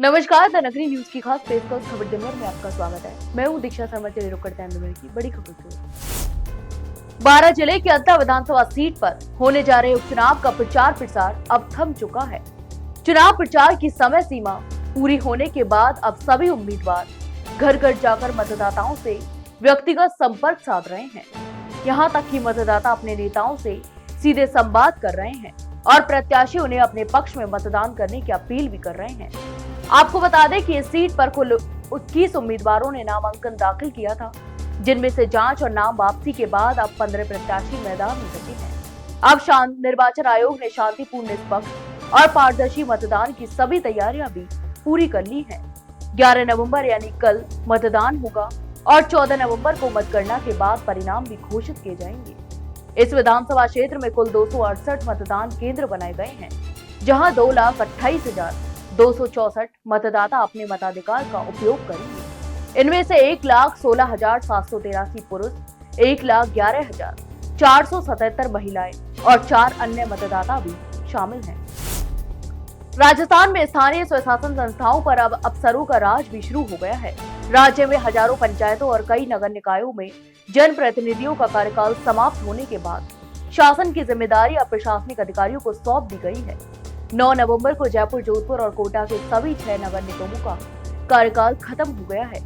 नमस्कार, द नगरी न्यूज की खास पेशकश खबर दिनभर में आपका स्वागत है। मैं हूं दीक्षा शर्मा। चलिए रुक करते हैं दिनभर की बड़ी खबर को। 12 जिले की अंता विधानसभा सीट पर होने जा रहे उपचुनाव का प्रचार प्रसार अब थम चुका है। चुनाव प्रचार की समय सीमा पूरी होने के बाद अब सभी उम्मीदवार घर घर जाकर मतदाताओं से व्यक्तिगत संपर्क साध रहे हैं। यहाँ तक कि मतदाता अपने नेताओं से सीधे संवाद कर रहे हैं और प्रत्याशी उन्हें अपने पक्ष में मतदान करने की अपील भी कर रहे हैं। आपको बता दें कि इस सीट पर कुल 21 उम्मीदवारों ने नामांकन दाखिल किया था, जिनमें से जांच और नाम वापसी के बाद अब 15 प्रत्याशी मैदान में बचे हैं। अब निर्वाचन आयोग ने शांतिपूर्ण, निष्पक्ष और पारदर्शी मतदान की सभी तैयारियां भी पूरी कर ली हैं। 11 नवंबर यानी कल मतदान होगा और 14 नवंबर को मतगणना के बाद परिणाम भी घोषित किए जाएंगे। इस विधानसभा क्षेत्र में कुल 268 मतदान केंद्र बनाए गए हैं, जहां 2,28,264 मतदाता अपने मताधिकार का उपयोग करेंगे। इनमें से 1,16,783 पुरुष, 1,11,477 महिलाएं और 4 अन्य मतदाता भी शामिल हैं। राजस्थान में स्थानीय स्वशासन संस्थाओं पर अब अफसरों का राज भी शुरू हो गया है। राज्य में हजारों पंचायतों और कई नगर निकायों में जनप्रतिनिधियों का कार्यकाल समाप्त होने के बाद शासन की जिम्मेदारी अब प्रशासनिक अधिकारियों को सौंप दी गई है। 9 नवंबर को जयपुर, जोधपुर और कोटा के सभी 6 नगर निगमों का कार्यकाल खत्म हो गया है,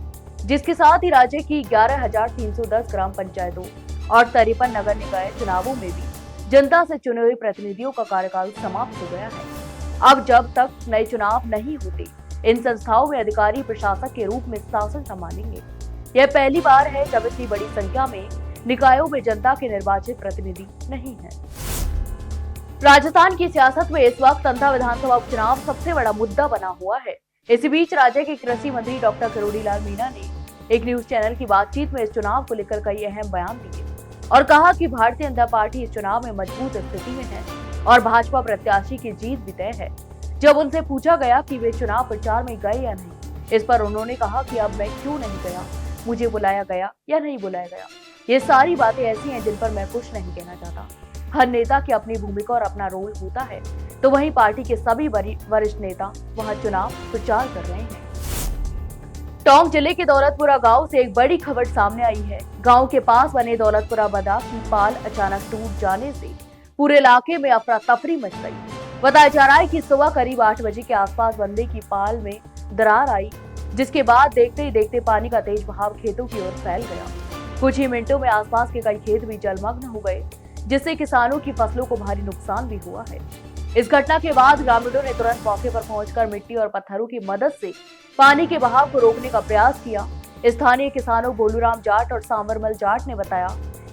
जिसके साथ ही राज्य की 11,310 ग्राम पंचायतों और 53 नगर निकाय चुनावों में भी जनता से चुने हुए प्रतिनिधियों का कार्यकाल समाप्त हो गया है। अब जब तक नए चुनाव नहीं होते, इन संस्थाओं में अधिकारी प्रशासक के रूप में शासन संभालेंगे। यह पहली बार है जब इतनी बड़ी संख्या में निकायों में जनता के निर्वाचित प्रतिनिधि नहीं है। राजस्थान की सियासत में इस वक्त अंता विधानसभा उपचुनाव सबसे बड़ा मुद्दा बना हुआ है। इसी बीच राज्य के कृषि मंत्री डॉक्टर किरोड़ीलाल मीणा ने एक न्यूज चैनल की बातचीत में इस चुनाव को लेकर कई अहम बयान दिए और कहा कि भारतीय जनता पार्टी इस चुनाव में मजबूत स्थिति में है और भाजपा प्रत्याशी की जीत भी तय है। जब उनसे पूछा गया कि वे चुनाव प्रचार में गए या नहीं, इस पर उन्होंने कहा कि अब मैं क्यों नहीं गया, मुझे बुलाया गया या नहीं बुलाया गया, ये सारी बातें ऐसी हैं जिन पर मैं कुछ नहीं कहना चाहता। हर नेता की अपनी भूमिका और अपना रोल होता है, तो वहीं पार्टी के सभी वरिष्ठ नेता वहां चुनाव प्रचार कर रहे हैं। टोंक जिले के दौलतपुरा गांव से एक बड़ी खबर सामने आई है। गांव के पास बने दौलतपुरा बांध की पाल अचानक टूट जाने से पूरे इलाके में अफरा तफरी मच गई। बताया जा रहा है कि सुबह करीब 8 बजे के आसपास बंदे की पाल में दरार आई, जिसके बाद देखते ही देखते पानी का तेज बहाव खेतों की ओर फैल गया। कुछ ही मिनटों में आसपास के कई खेत भी जलमग्न हो गए, जिससे किसानों की फसलों को भारी नुकसान भी हुआ है। इस घटना के बाद ग्रामीणों ने तुरंत मौके पर पहुंचकर मिट्टी और पत्थरों की मदद से पानी के बहाव को रोकने का प्रयास किया। स्थानीय किसानों बोलूराम जाट और सांवरमल जाट ने बताया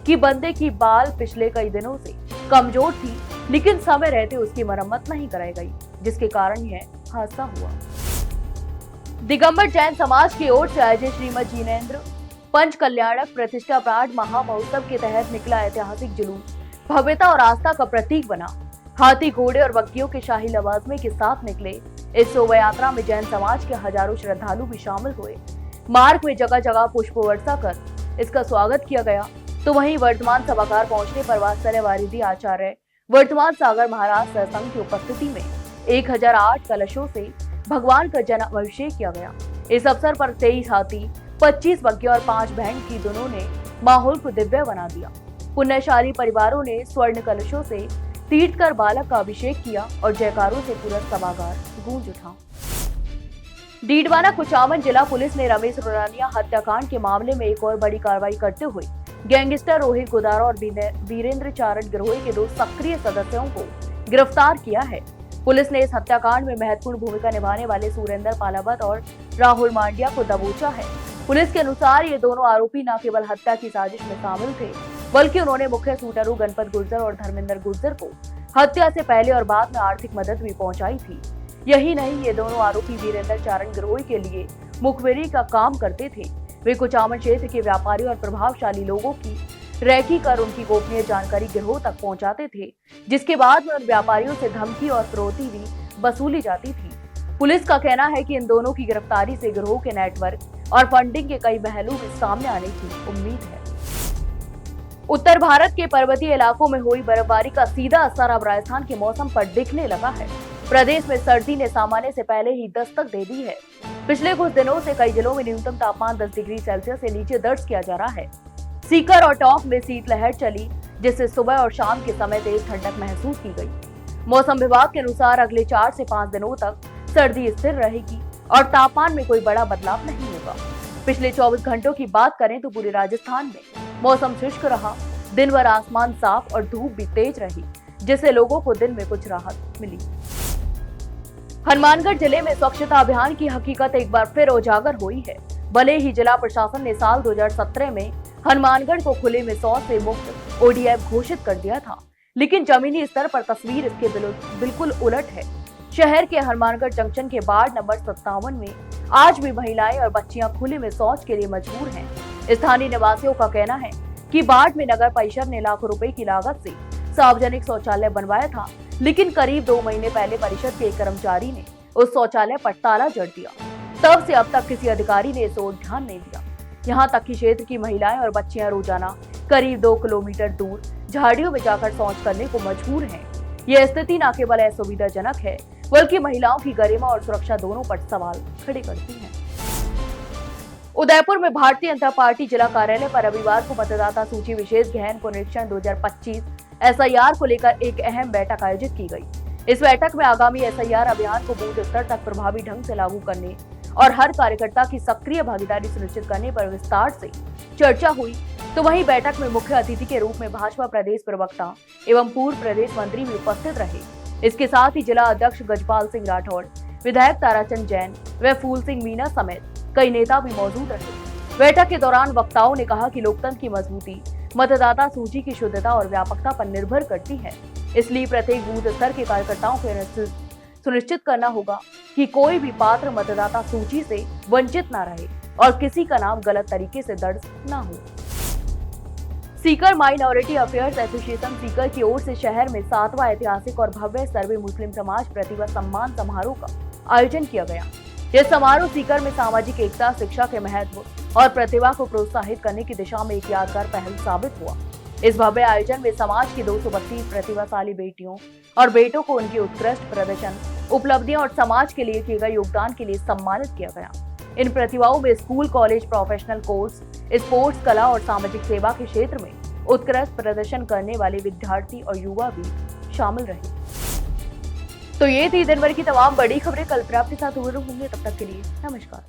कि बंदे की बाल पिछले कई दिनों से कमजोर थी, लेकिन समय रहते उसकी मरम्मत नहीं कराई गई, जिसके कारण यह हादसा हुआ। दिगंबर जैन समाज की ओर से आयोजित श्रीमद जिनेन्द्र पंच कल्याणक प्रतिष्ठा प्राण महामहोत्सव के तहत निकला ऐतिहासिक जुलूस भव्यता और आस्था का प्रतीक बना। हाथी, घोड़े और बग्गियों के शाही लवाजमे के साथ निकले इस शोभा यात्रा में जैन समाज के हजारों श्रद्धालु भी शामिल हुए। मार्ग में जगह जगह पुष्प वर्षा कर इसका स्वागत किया गया। तो वहीं वर्तमान सभागार पहुंचने पर वात्सल्य वारिधि आचार्य वर्तमान सागर महाराज सत्संग की उपस्थिति में 1008 कलशों से भगवान का जन अभिषेक किया गया। इस अवसर पर 23 हाथी, 25 बग्गिया और 5 बहन की दोनों ने माहौल को दिव्य बना दिया। पुण्यशाली परिवारों ने स्वर्ण कलशों से तीर्थ कर बालक का अभिषेक किया और जयकारों से पूरा सभागार गूंज उठा। डीडवाना कुचामन जिला पुलिस ने रमेश रोरानिया हत्याकांड के मामले में एक और बड़ी कार्रवाई करते हुए गैंगस्टर रोहित गुदारा और वीरेंद्र चारण गिरोह के 2 सक्रिय सदस्यों को गिरफ्तार किया है। पुलिस ने इस हत्याकांड में महत्वपूर्ण भूमिका निभाने वाले सुरेंद्र पालावत और राहुल मांडिया को दबोचा है। पुलिस के अनुसार ये दोनों आरोपी न केवल हत्या की साजिश में शामिल थे, बल्कि उन्होंने मुख्य सूटरू गणपत गुर्जर और धर्मेंद्र गुर्जर को हत्या से पहले और बाद में आर्थिक मदद भी पहुंचाई थी। यही नहीं, ये दोनों आरोपी वीरेंद्र चारण गिरोह के लिए मुखबिरी का काम करते थे। वे कुचामन क्षेत्र के व्यापारियों और प्रभावशाली लोगों की रैकी कर उनकी गोपनीय जानकारी गिरोह तक पहुंचाते थे, जिसके बाद में उन व्यापारियों से धमकी और फिरौती भी वसूली जाती थी। पुलिस का कहना है कि इन दोनों की गिरफ्तारी से गिरोह के नेटवर्क और फंडिंग के कई पहलू भी सामने आने की उम्मीद है। उत्तर भारत के पर्वतीय इलाकों में हुई बर्फबारी का सीधा असर अब राजस्थान के मौसम पर दिखने लगा है। प्रदेश में सर्दी ने सामान्य से पहले ही दस्तक दे दी है। पिछले कुछ दिनों से कई जिलों में न्यूनतम तापमान 10 डिग्री सेल्सियस से नीचे दर्ज किया जा रहा है। सीकर और टोंक में शीतलहर चली, जिससे सुबह और शाम के समय तेज ठंडक महसूस की गई। मौसम विभाग के अनुसार अगले 4 से 5 दिनों तक सर्दी स्थिर रहेगी और तापमान में कोई बड़ा बदलाव नहीं होगा। पिछले 24 घंटों की बात करें तो पूरे राजस्थान में मौसम शुष्क रहा। दिन भर आसमान साफ और धूप भी तेज रही, जिससे लोगों को दिन में कुछ राहत मिली। हनुमानगढ़ जिले में स्वच्छता अभियान की हकीकत एक बार फिर उजागर हुई है। भले ही जिला प्रशासन ने साल 2017 में हनुमानगढ़ को खुले में शौच से मुक्त ODF घोषित कर दिया था, लेकिन जमीनी स्तर पर तस्वीर इसके बिल्कुल उलट है। शहर के हनुमानगढ़ जंक्शन के वार्ड नंबर 57 में आज भी महिलाएं और बच्चियां खुले में शौच के लिए मजबूर हैं। स्थानीय निवासियों का कहना है कि वार्ड में नगर परिषद ने लाखों रुपए की लागत से सार्वजनिक शौचालय बनवाया था, लेकिन करीब 2 महीने पहले परिषद के एक कर्मचारी ने उस शौचालय पर ताला जड़ दिया। तब से अब तक किसी अधिकारी ने इस ओर ध्यान नहीं दिया। यहाँ तक कि क्षेत्र की महिलाएं और बच्चियां रोजाना करीब 2 किलोमीटर दूर झाड़ियों में जाकर शौच करने को मजबूर हैं। यह स्थिति न केवल असुविधाजनक है, बल्कि महिलाओं की गरिमा और सुरक्षा दोनों पर सवाल खड़े करती है। उदयपुर में भारतीय जनता पार्टी जिला कार्यालय पर रविवार को मतदाता सूची विशेष गहन पुनरीक्षण 2025 SIR को लेकर एक अहम बैठक आयोजित की गई। इस बैठक में आगामी SIR अभियान को बूथ स्तर तक प्रभावी ढंग से लागू करने और हर कार्यकर्ता की सक्रिय भागीदारी सुनिश्चित करने पर विस्तार से चर्चा हुई। तो वहीं बैठक में मुख्य अतिथि के रूप में भाजपा प्रदेश प्रवक्ता एवं पूर्व प्रदेश मंत्री भी उपस्थित रहे। इसके साथ ही जिला अध्यक्ष गजपाल सिंह राठौड़, विधायक ताराचंद जैन व फूल सिंह मीणा समेत कई नेता भी मौजूद रहे। बैठक के दौरान वक्ताओं ने कहा कि लोकतंत्र की मजबूती मतदाता सूची की शुद्धता और व्यापकता पर निर्भर करती है। इसलिए प्रत्येक बूथ स्तर के कार्यकर्ताओं को सुनिश्चित करना होगा कि कोई भी पात्र मतदाता सूची से वंचित न रहे और किसी का नाम गलत तरीके से दर्ज न हो। Sikar minority affairs association Sikar की ओर से शहर में 7वां ऐतिहासिक और भव्य सर्वे मुस्लिम समाज प्रतिभा सम्मान समारोह का आयोजन किया गया। यह समारोह सीकर में सामाजिक एकता, शिक्षा के महत्व और प्रतिभा को प्रोत्साहित करने की दिशा में एक यादगार पहल साबित हुआ। इस भव्य आयोजन में समाज की 232 प्रतिभाशाली बेटियों और बेटों को उनकी उत्कृष्ट प्रदर्शन, उपलब्धियां और समाज के लिए किए गए योगदान के लिए सम्मानित किया गया। इन प्रतिभाओं में school, college, professional course, sports, कला और सामाजिक सेवा के क्षेत्र में उत्कृष्ट प्रदर्शन करने वाले विद्यार्थी और युवा भी शामिल रहे। तो ये थी दिन भर की तमाम बड़ी खबरें। कल फिर आपके साथ रूबरू होंगे, तब तक के लिए नमस्कार।